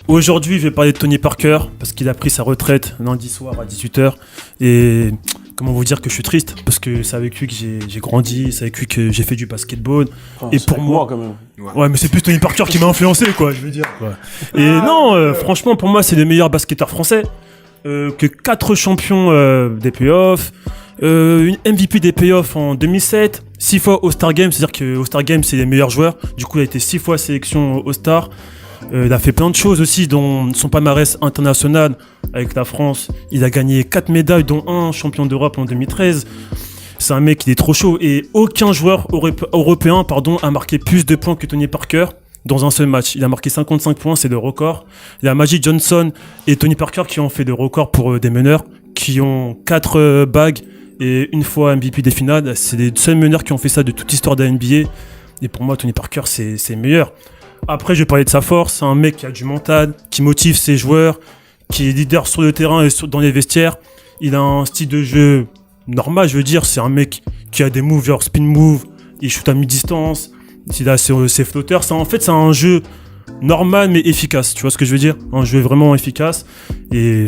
Aujourd'hui, je vais parler de Tony Parker parce qu'il a pris sa retraite lundi soir à 18h. Et comment vous dire que je suis triste parce que c'est avec lui que j'ai grandi, c'est avec lui que j'ai fait du basketball. Enfin, et pour moi, quand même. Ouais, mais c'est plus Tony Parker qui m'a influencé, quoi, je veux dire. Ouais. Et non, franchement, pour moi, c'est le meilleur basketteur français. Que 4 champions des playoffs, une MVP des playoffs en 2007, 6 fois All-Star Game, c'est-à-dire que All-Star Game, c'est les meilleurs joueurs. Du coup, il a été 6 fois sélection All-Star. Il a fait plein de choses aussi, dont son palmarès international avec la France. Il a gagné 4 médailles, dont un champion d'Europe en 2013. C'est un mec qui est trop chaud. Et aucun joueur européen a marqué plus de points que Tony Parker dans un seul match. Il a marqué 55 points, c'est le record. Il y a Magic Johnson et Tony Parker qui ont fait le record pour des meneurs, qui ont 4 bagues et une fois MVP des finales. C'est les seuls meneurs qui ont fait ça de toute l'histoire de la NBA. Et pour moi, Tony Parker, c'est le meilleur. Après, je vais parler de sa force. C'est un mec qui a du mental, qui motive ses joueurs, qui est leader sur le terrain et dans les vestiaires. Il a un style de jeu normal, je veux dire. C'est un mec qui a des moves genre spin move, il shoot à mi-distance, il a ses flotteurs. En fait, c'est un jeu normal mais efficace. Tu vois ce que je veux dire? Un jeu vraiment efficace. Et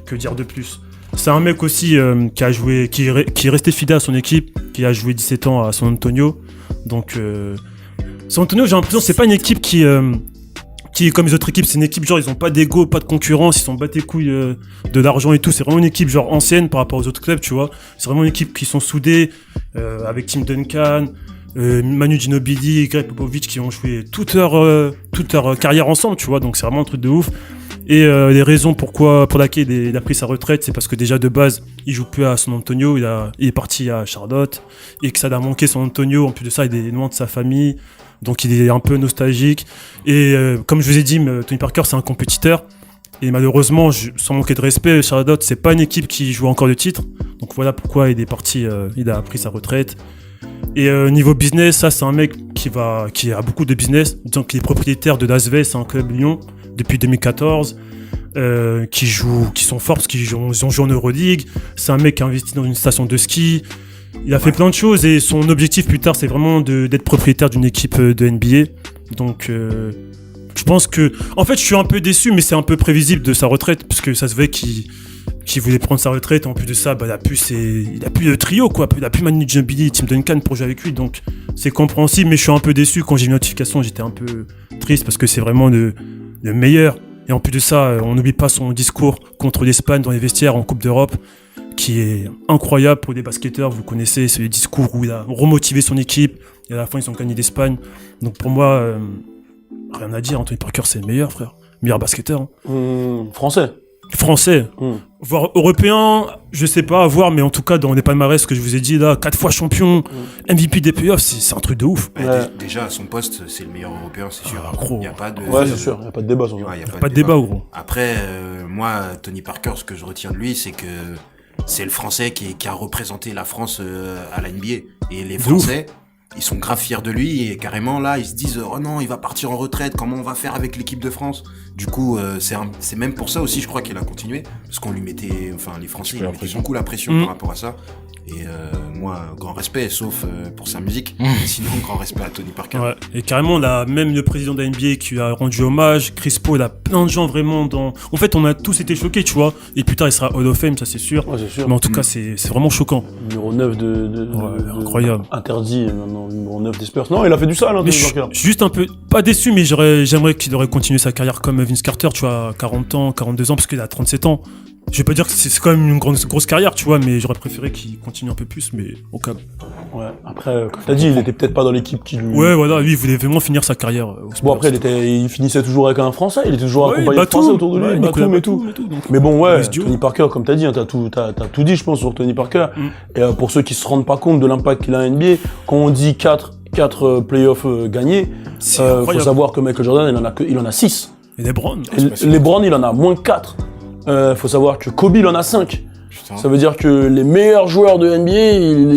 que dire de plus? C'est un mec aussi qui a joué, qui est resté fidèle à son équipe, qui a joué 17 ans à San Antonio. Donc San Antonio, j'ai l'impression que c'est pas une équipe qui est comme les autres équipes. C'est une équipe genre ils ont pas d'ego, pas de concurrence, ils sont battent les couilles de l'argent et tout. C'est vraiment une équipe genre ancienne par rapport aux autres clubs, tu vois. C'est vraiment une équipe qui sont soudées avec Tim Duncan, Manu Ginobili, Greg Popovich qui ont joué toute leur carrière ensemble, tu vois. Donc c'est vraiment un truc de ouf. Et les raisons pour laquelle il a pris sa retraite, c'est parce que déjà de base, il joue plus à San Antonio, il est parti à Charlotte et que ça l'a manqué San Antonio. En plus de ça, il est loin de sa famille. Donc il est un peu nostalgique. Et comme je vous ai dit, Tony Parker, c'est un compétiteur. Et malheureusement, sans manquer de respect, Charlotte, c'est pas une équipe qui joue encore de titre. Donc voilà pourquoi il est parti, il a pris sa retraite. Et niveau business, ça c'est un mec qui a beaucoup de business. Disons qu'il est propriétaire de Las Vegas, c'est un club Lyon depuis 2014. Qui sont forts parce qu'ils ont joué en Euroleague. C'est un mec qui a investi dans une station de ski. Il a fait plein de choses et son objectif plus tard c'est vraiment d'être propriétaire d'une équipe de NBA. Donc je pense que en fait je suis un peu déçu mais c'est un peu prévisible de sa retraite parce que ça se voyait qu'il voulait prendre sa retraite. En plus de ça, il a plus le trio quoi. Il a plus Manu Ginobili et Tim Duncan pour jouer avec lui, donc c'est compréhensible. Mais je suis un peu déçu quand j'ai eu une notification, j'étais un peu triste parce que c'est vraiment le meilleur. Et en plus de ça, on n'oublie pas son discours contre l'Espagne dans les vestiaires en Coupe d'Europe, qui est incroyable pour des basketteurs. Vous connaissez, c'est le discours où il a remotivé son équipe et à la fin ils ont gagné l'Espagne. Donc pour moi, rien à dire. Anthony Parker c'est le meilleur, frère, meilleur basketteur. Français, voire européen, je sais pas, à voir, mais en tout cas dans les palmarès que je vous ai dit là, 4 fois champion, MVP des playoffs, c'est un truc de ouf. Déjà à son poste, c'est le meilleur européen, c'est sûr. Gros. Y a pas de... Ouais, c'est sûr, y a pas de débat sur ça. Ouais, y a pas de débat, gros. Après, moi, Tony Parker, ce que je retiens de lui, c'est que c'est le Français qui a représenté la France à la NBA. Et les Français, ils sont grave fiers de lui et carrément là, ils se disent oh non, il va partir en retraite, comment on va faire avec l'équipe de France? Du coup, c'est même pour ça aussi, je crois qu'il a continué, parce qu'on lui mettait, enfin les Français, ils mettaient beaucoup la pression par rapport à ça. Et moi, grand respect, sauf pour sa musique. Sinon, grand respect à Tony Parker. Ouais. Et carrément, là, même le président de la NBA qui lui a rendu hommage, Chris Paul, il a plein de gens vraiment dans... En fait, on a tous été choqués, tu vois. Et plus tard, il sera Hall of Fame, ça c'est sûr. Ouais, c'est sûr. Mais en tout cas, c'est vraiment choquant. Numéro 9 incroyable. Interdit, maintenant, numéro 9 des Spurs. Non, il a fait du sale, hein, Tony Parker. Je suis juste un peu, pas déçu, mais j'aimerais qu'il aurait continué sa carrière comme Vince Carter, tu vois, 40 ans, 42 ans, parce qu'il a 37 ans. Je vais pas dire que c'est quand même une grosse carrière, tu vois, mais j'aurais préféré qu'il continue un peu plus, mais au cas. Ouais, après, comme t'as dit, il était peut-être pas dans l'équipe qui lui... Ouais, voilà, lui, il voulait vraiment finir sa carrière. Bon, après, il finissait toujours avec un Français, il était toujours accompagné de Français autour de lui, Batum et tout. Mais bon, ouais, Tony Parker, comme t'as dit, hein, t'as tout dit, je pense, sur Tony Parker. Et pour ceux qui se rendent pas compte de l'impact qu'il a à NBA, quand on dit 4 playoffs gagnés, faut savoir que Michael Jordan, il en a 6. Et LeBron. LeBron, il en a moins 4. Faut savoir que Kobe, il en a 5. Putain. Ça veut dire que les meilleurs joueurs de NBA,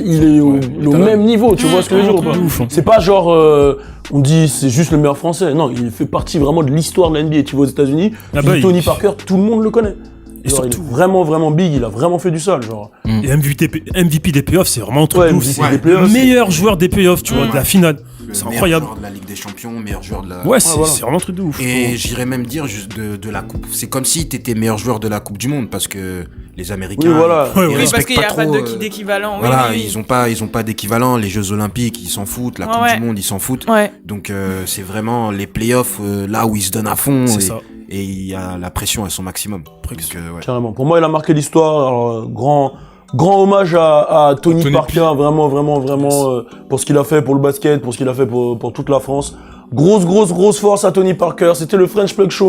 il est au même niveau, tu vois ce que je veux dire ou pas? C'est pas genre, on dit c'est juste le meilleur français. Non, il fait partie vraiment de l'histoire de la NBA. Tu vois aux États-Unis, Tony Parker, tout le monde le connaît. Et genre, surtout, il est vraiment big, il a vraiment fait du sale, genre. Et MVP des playoffs, c'est vraiment un truc de ouf. C'est le meilleur joueur des playoffs, tu vois, de la finale. C'est meilleur incroyable. joueur de la Ligue des Champions, meilleur joueur de la... Ouais, c'est vraiment un truc de ouf. Et j'irais même dire juste de la coupe. C'est comme si t'étais meilleur joueur de la Coupe du Monde parce que les Américains. Oui, voilà. Ils Ouais, Oui, parce respectent qu'il n'y a pas trop, d'équivalent. Voilà, oui. ils ont pas d'équivalent. Les Jeux Olympiques, ils s'en foutent. La Coupe Ouais. du Monde, ils s'en foutent. Ouais. Donc c'est vraiment les playoffs là où ils se donnent à fond. C'est Et, ça. et il y a la pression à son maximum. Donc, ouais. Carrément. Pour moi, il a marqué l'histoire. Alors, grand hommage à Tony Parker, vraiment, pour ce qu'il a fait pour le basket, pour ce qu'il a fait pour toute la France. Grosse force à Tony Parker. C'était le French Plug Show.